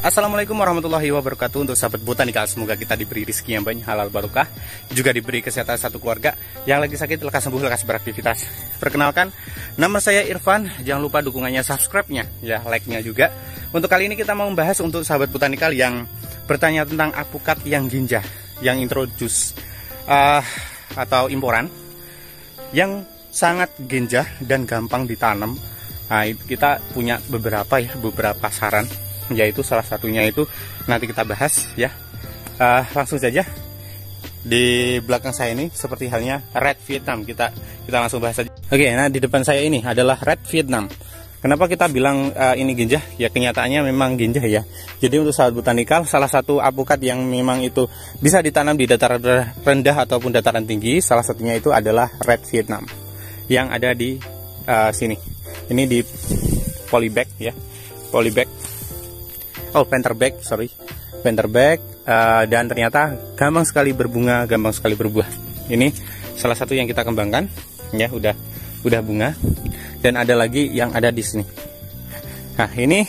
Assalamualaikum warahmatullahi wabarakatuh. Untuk sahabat botanika, semoga kita diberi rezeki yang banyak, halal barokah, juga diberi kesehatan satu keluarga. Yang lagi sakit lekas sembuh, lekas beraktivitas. Perkenalkan, nama saya Irfan. Jangan lupa dukungannya, subscribe-nya, ya, like-nya juga. Untuk kali ini kita mau membahas untuk sahabat botanikal yang bertanya tentang apukat yang ginjah, yang introduce atau imporan, yang sangat ginjah dan gampang ditanam. Nah, kita punya beberapa saran, yaitu salah satunya itu nanti kita bahas ya. Langsung saja, di belakang saya ini seperti halnya Red Vietnam, kita langsung bahas saja. Oke, nah di depan saya ini adalah Red Vietnam. Kenapa kita bilang ini ginjah? Ya kenyataannya memang ginjah ya. Jadi untuk sahabat botanikal, salah satu apukat yang memang itu bisa ditanam di dataran rendah ataupun dataran tinggi, salah satunya itu adalah Red Vietnam yang ada di sini. Ini di polybag ya, polybag. Penterbag, dan ternyata gampang sekali berbunga, gampang sekali berbuah. Ini salah satu yang kita kembangkan, ya udah bunga. Dan ada lagi yang ada di sini. Nah, ini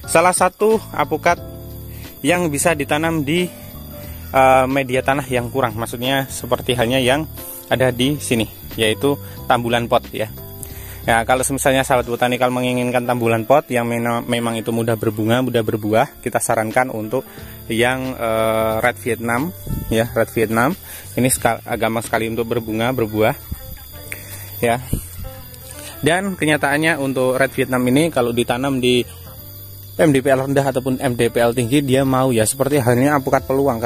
salah satu apukat yang bisa ditanam di media tanah yang kurang, maksudnya seperti halnya yang ada di sini, yaitu tambulan pot ya. Ya, kalau misalnya sahabat botanikal menginginkan tambulan pot yang memang itu mudah berbunga, mudah berbuah, kita sarankan untuk yang Red Vietnam ya, Red Vietnam. Ini gampang sekali untuk berbunga, berbuah ya. Dan kenyataannya untuk Red Vietnam ini kalau ditanam di MDPL rendah ataupun MDPL tinggi, dia mau ya, seperti halnya apukat peluang.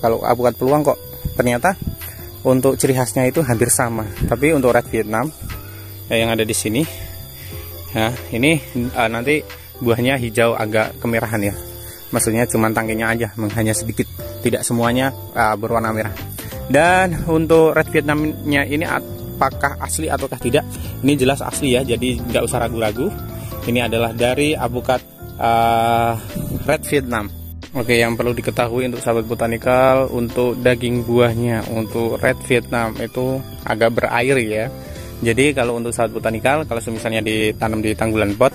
Kalau apukat peluang kok ternyata untuk ciri khasnya itu hampir sama. Tapi untuk Red Vietnam yang ada di sini, nah ini nanti buahnya hijau agak kemerahan ya, maksudnya cuma tangkainya aja, hanya sedikit, tidak semuanya berwarna merah. Dan untuk Red Vietnamnya ini apakah asli ataukah tidak? Ini jelas asli ya, jadi nggak usah ragu-ragu. Ini adalah dari apukat Red Vietnam. Oke, yang perlu diketahui untuk sahabat botanikal, untuk daging buahnya untuk Red Vietnam itu agak berair ya. Jadi kalau untuk sahabat botanikal, kalau misalnya ditanam di tanggulan pot,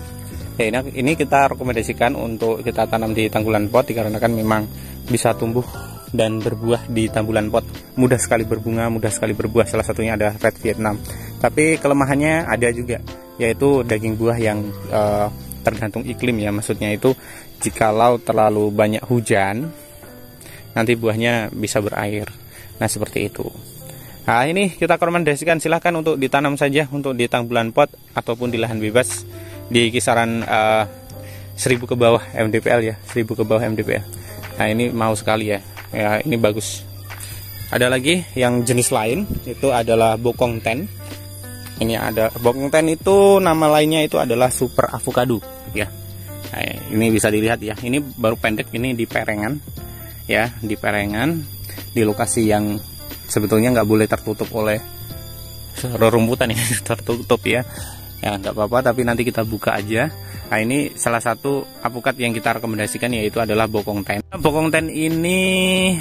ya ini kita rekomendasikan untuk kita tanam di tanggulan pot, dikarenakan memang bisa tumbuh dan berbuah di tanggulan pot, mudah sekali berbunga, mudah sekali berbuah. Salah satunya ada Red Vietnam. Tapi kelemahannya ada juga, yaitu daging buah yang tergantung iklim ya, maksudnya itu jikalau terlalu banyak hujan, nanti buahnya bisa berair. Nah seperti itu. Nah ini kita rekomendasikan, silahkan untuk ditanam saja untuk di tanggulan pot ataupun di lahan bebas di kisaran 1000 ke bawah MDPL ya, 1000 ke bawah MDPL. Nah ini mau sekali ya, ya ini bagus. Ada lagi yang jenis lain, itu adalah bokong ten. Ini ada bokong ten, itu nama lainnya itu adalah super avocado ya. Nah, ini bisa dilihat ya, ini baru pendek, ini di perengan ya, di perengan, di lokasi yang sebetulnya nggak boleh tertutup oleh rerumputan ya, tertutup ya. Ya nggak apa-apa, tapi nanti kita buka aja. Nah ini salah satu apukat yang kita rekomendasikan, yaitu adalah bokong ten. Bokong ten ini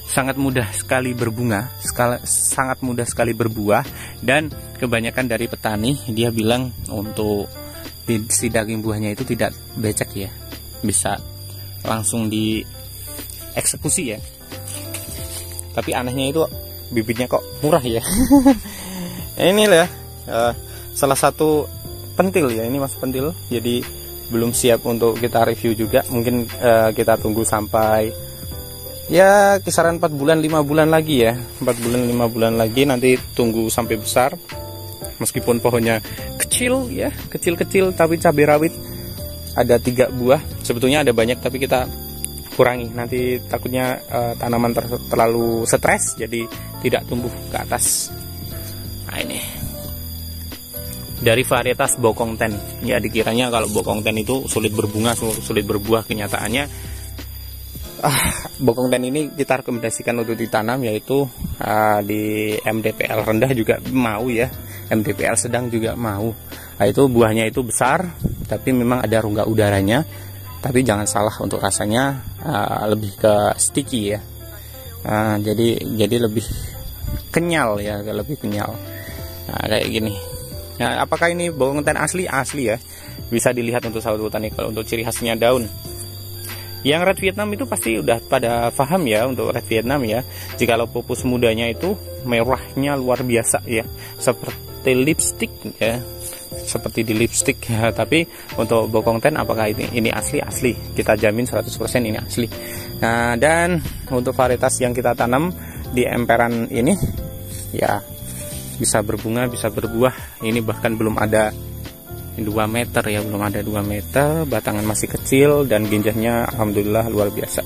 sangat mudah sekali berbunga, sangat mudah sekali berbuah, dan kebanyakan dari petani dia bilang untuk si daging buahnya itu tidak becek ya, bisa langsung dieksekusi ya. Tapi anehnya itu bibitnya kok murah ya. Ini lah salah satu pentil ya, ini mas pentil, jadi belum siap untuk kita review juga. Mungkin kita tunggu sampai ya kisaran 4 bulan 5 bulan lagi ya, 4 bulan 5 bulan lagi, nanti tunggu sampai besar. Meskipun pohonnya kecil ya, kecil-kecil, tapi cabai rawit ada 3 buah. Sebetulnya ada banyak tapi kita kurangi, nanti takutnya tanaman terlalu stres jadi tidak tumbuh ke atas. Nah ini dari varietas bokong ten ya, dikiranya kalau bokong ten itu sulit berbunga, sulit berbuah. Kenyataannya bokong ten ini kita rekomendasikan untuk ditanam, yaitu di MDPL rendah juga mau ya, MDPL sedang juga mau. Nah itu buahnya itu besar, tapi memang ada rongga udaranya. Tapi jangan salah, untuk rasanya lebih ke sticky ya. Jadi lebih kenyal ya, lebih kenyal. Nah, kayak gini. Nah, apakah ini bokong ten asli? Asli ya. Bisa dilihat untuk sahabat botanikal untuk ciri khasnya daun. Yang red Vietnam itu pasti udah pada paham ya untuk red Vietnam ya. Jikalau pupus mudanya itu merahnya luar biasa ya, seperti lipstick ya, seperti di lipstick ya. Tapi untuk bokong ten apakah ini asli? Asli, kita jamin 100% ini asli. Nah, dan untuk varietas yang kita tanam di emperan ini ya bisa berbunga, bisa berbuah. Ini bahkan belum ada 2 meter ya, belum ada 2 meter, batangan masih kecil dan ginjanya alhamdulillah luar biasa.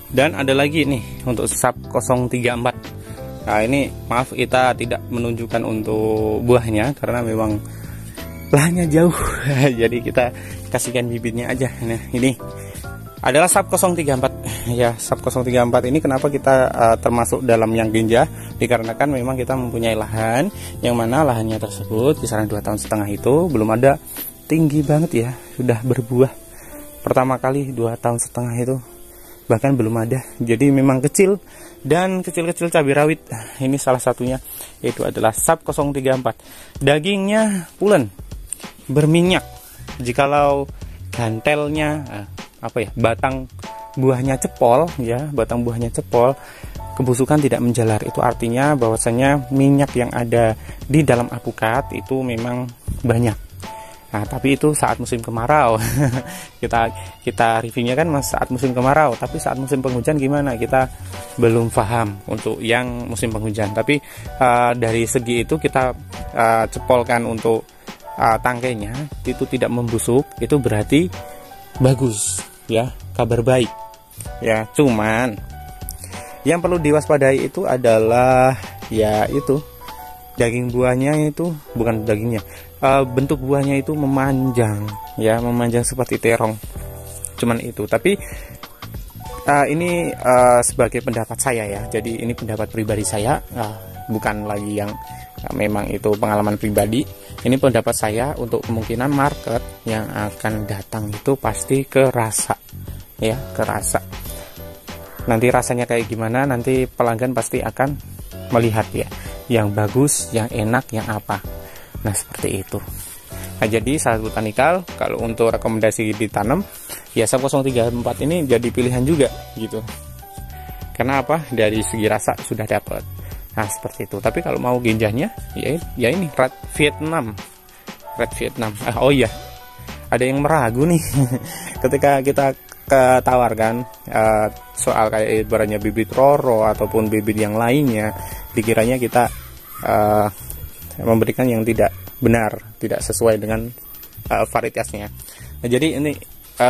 Dan ada lagi nih untuk sap 034. Nah, ini maaf kita tidak menunjukkan untuk buahnya karena memang lahannya jauh. Jadi kita kasihkan bibitnya aja. Nah, ini adalah sap 034 ya. Sap 034 ini kenapa kita termasuk dalam yang ginja, dikarenakan memang kita mempunyai lahan yang mana lahannya tersebut kisaran 2,5 tahun itu belum ada tinggi banget ya, sudah berbuah pertama kali 2,5 tahun itu bahkan belum ada. Jadi memang kecil dan kecil-kecil cabai rawit. Ini salah satunya, yaitu adalah sap 034. Dagingnya pulen, berminyak. Jikalau gantelnya batang buahnya cepol ya, batang buahnya cepol, kebusukan tidak menjalar. Itu artinya bahwasanya minyak yang ada di dalam apukat itu memang banyak. Nah, tapi itu saat musim kemarau. kita reviewnya kan saat musim kemarau, tapi saat musim penghujan gimana? Kita belum paham untuk yang musim penghujan. Tapi dari segi itu kita cepolkan untuk tangkainya itu tidak membusuk, itu berarti bagus ya, kabar baik ya. Cuman yang perlu diwaspadai itu adalah ya itu daging buahnya itu, bukan dagingnya, bentuk buahnya itu memanjang ya, memanjang seperti terong. Cuman itu. Tapi ini sebagai pendapat saya ya, jadi ini pendapat pribadi saya, bukan lagi yang memang itu pengalaman pribadi. Ini pendapat saya untuk kemungkinan market yang akan datang itu pasti ke rasa ya, ke rasa. Nanti rasanya kayak gimana, nanti pelanggan pasti akan melihat ya, yang bagus, yang enak, yang apa. Nah, seperti itu. Nah, jadi sahabat botanikal, kalau untuk rekomendasi ditanam ya sap 034 ini jadi pilihan juga gitu. Karena apa? Dari segi rasa sudah dapat. Nah, seperti itu. Tapi kalau mau ginjanya ya ini red Vietnam. Red Vietnam. Oh iya. Ada yang meragu nih ketika kita ketawarkan soal kayak ibaratnya bibit roro ataupun bibit yang lainnya, dikiranya kita memberikan yang tidak benar, tidak sesuai dengan varietasnya. Nah, jadi ini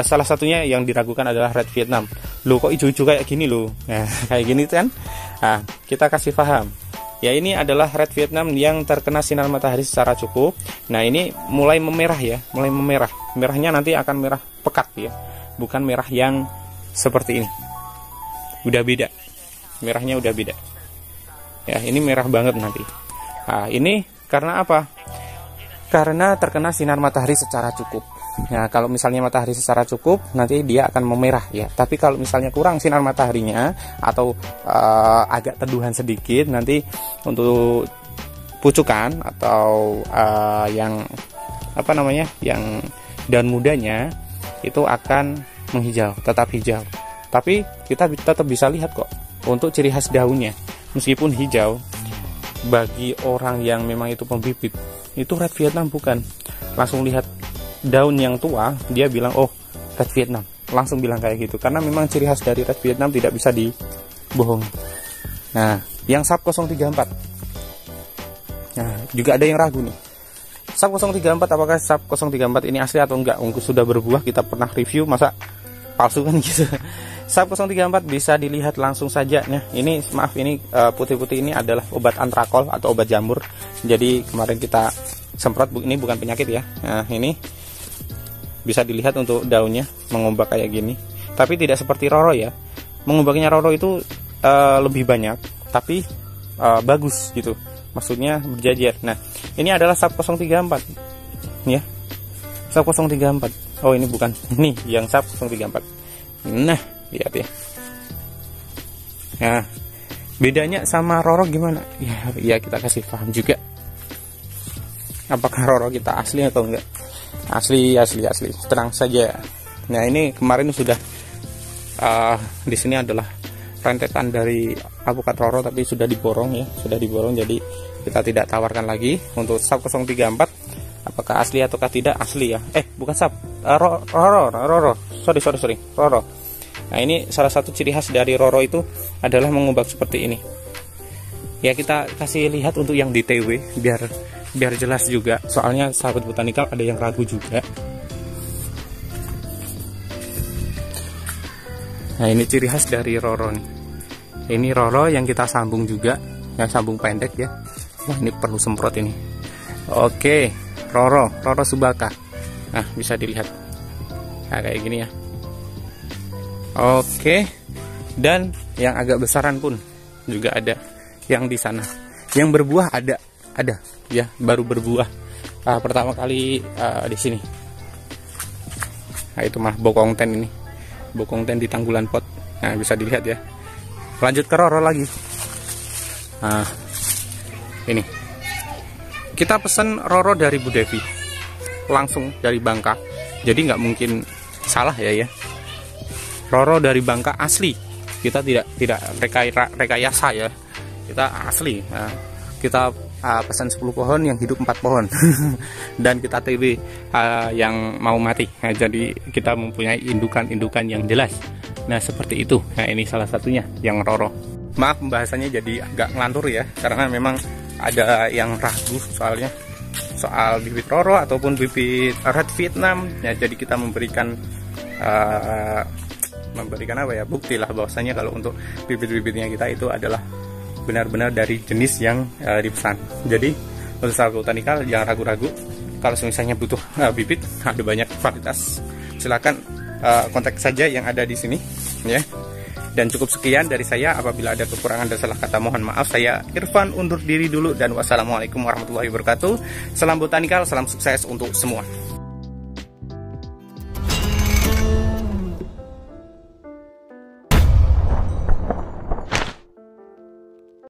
salah satunya yang diragukan adalah red Vietnam. Loh, kok hijau-hijau kayak gini loh? Nah, kayak gini kan? Nah, kita kasih paham. Ya, ini adalah red Vietnam yang terkena sinar matahari secara cukup. Nah, ini mulai memerah ya, mulai memerah. Merahnya nanti akan merah pekat ya, bukan merah yang seperti ini. Udah beda, merahnya udah beda. Ya, ini merah banget nanti. Nah, ini karena apa? Karena terkena sinar matahari secara cukup. Nah, kalau misalnya matahari secara cukup, nanti dia akan memerah ya. Tapi kalau misalnya kurang sinar mataharinya atau agak teduhan sedikit, nanti untuk pucukan atau yang apa namanya, yang daun mudanya itu akan menghijau, tetap hijau. Tapi kita tetap bisa lihat kok untuk ciri khas daunnya, meskipun hijau. Bagi orang yang memang itu pembibit, itu red Vietnam bukan. Langsung lihat daun yang tua, dia bilang oh red Vietnam, langsung bilang kayak gitu, karena memang ciri khas dari red Vietnam tidak bisa dibohongi. Nah, yang sap 034, nah juga ada yang ragu nih, sap 034 apakah sap 034 ini asli atau enggak? Sudah berbuah, kita pernah review, masa palsu kan gitu. Sap 034 bisa dilihat langsung saja. Nah, ini maaf, ini putih-putih ini adalah obat antrakol atau obat jamur. Jadi kemarin kita semprot, ini bukan penyakit ya. Nah, ini bisa dilihat untuk daunnya mengombak kayak gini, tapi tidak seperti roro ya. Mengombaknya roro itu lebih banyak, tapi bagus gitu, maksudnya berjajar. Nah, ini adalah sap 034 ya, sap 034. Oh, ini bukan, ini yang sap 034. Nah, lihat ya. Nah, bedanya sama roro gimana ya, kita kasih paham juga. Apakah roro kita asli atau enggak? Asli, tenang saja. Nah, ini kemarin sudah Di sini adalah rentetan dari alpukat Roro, tapi sudah diborong ya, sudah diborong, jadi kita tidak tawarkan lagi. Untuk sub 034 apakah asli ataukah tidak? Asli ya, bukan sub, Roro, sorry Roro. Nah, ini salah satu ciri khas dari Roro itu adalah mengubah seperti ini ya. Kita kasih lihat untuk yang di TW biar jelas juga, soalnya sahabat botanikal ada yang ragu juga. Nah, ini ciri khas dari Roro nih. Ini Roro yang kita sambung juga, yang sambung pendek ya. Wah, ini perlu semprot ini. Oke, Roro Subaka. Nah, bisa dilihat. Nah, kayak gini ya. Oke. Dan yang agak besaran pun juga ada yang di sana. Yang berbuah ada ya, baru berbuah. Pertama kali di sini. Nah, itu mah bokong ten ini. Bokong ten di tanggulan pot. Nah, bisa dilihat ya. Lanjut ke Roro lagi. Nah, ini kita pesan Roro dari Bu Devi, langsung dari Bangka, jadi nggak mungkin salah ya. Roro dari Bangka asli, kita tidak rekayasa ya, kita asli. Nah, kita pesan 10 pohon yang hidup 4 pohon dan kita TW yang mau mati. Nah, jadi kita mempunyai indukan yang jelas. Nah, seperti itu. Nah, ini salah satunya yang Roro. Maaf pembahasannya jadi agak ngelantur ya, karena memang ada yang ragu soal bibit Roro ataupun bibit Red Vietnam ya. Jadi kita memberikan apa ya, bukti lah bahwasanya kalau untuk bibit-bibitnya kita itu adalah benar-benar dari jenis yang dipesan. Jadi untuk sahabat botanikal jangan ragu-ragu, kalau misalnya butuh bibit, ada banyak varietas, silakan kontak saja yang ada di sini ya. Dan cukup sekian dari saya. Apabila ada kekurangan dan salah kata mohon maaf. Saya Irfan undur diri dulu, dan wassalamualaikum warahmatullahi wabarakatuh. Salam botanikal, salam sukses untuk semua.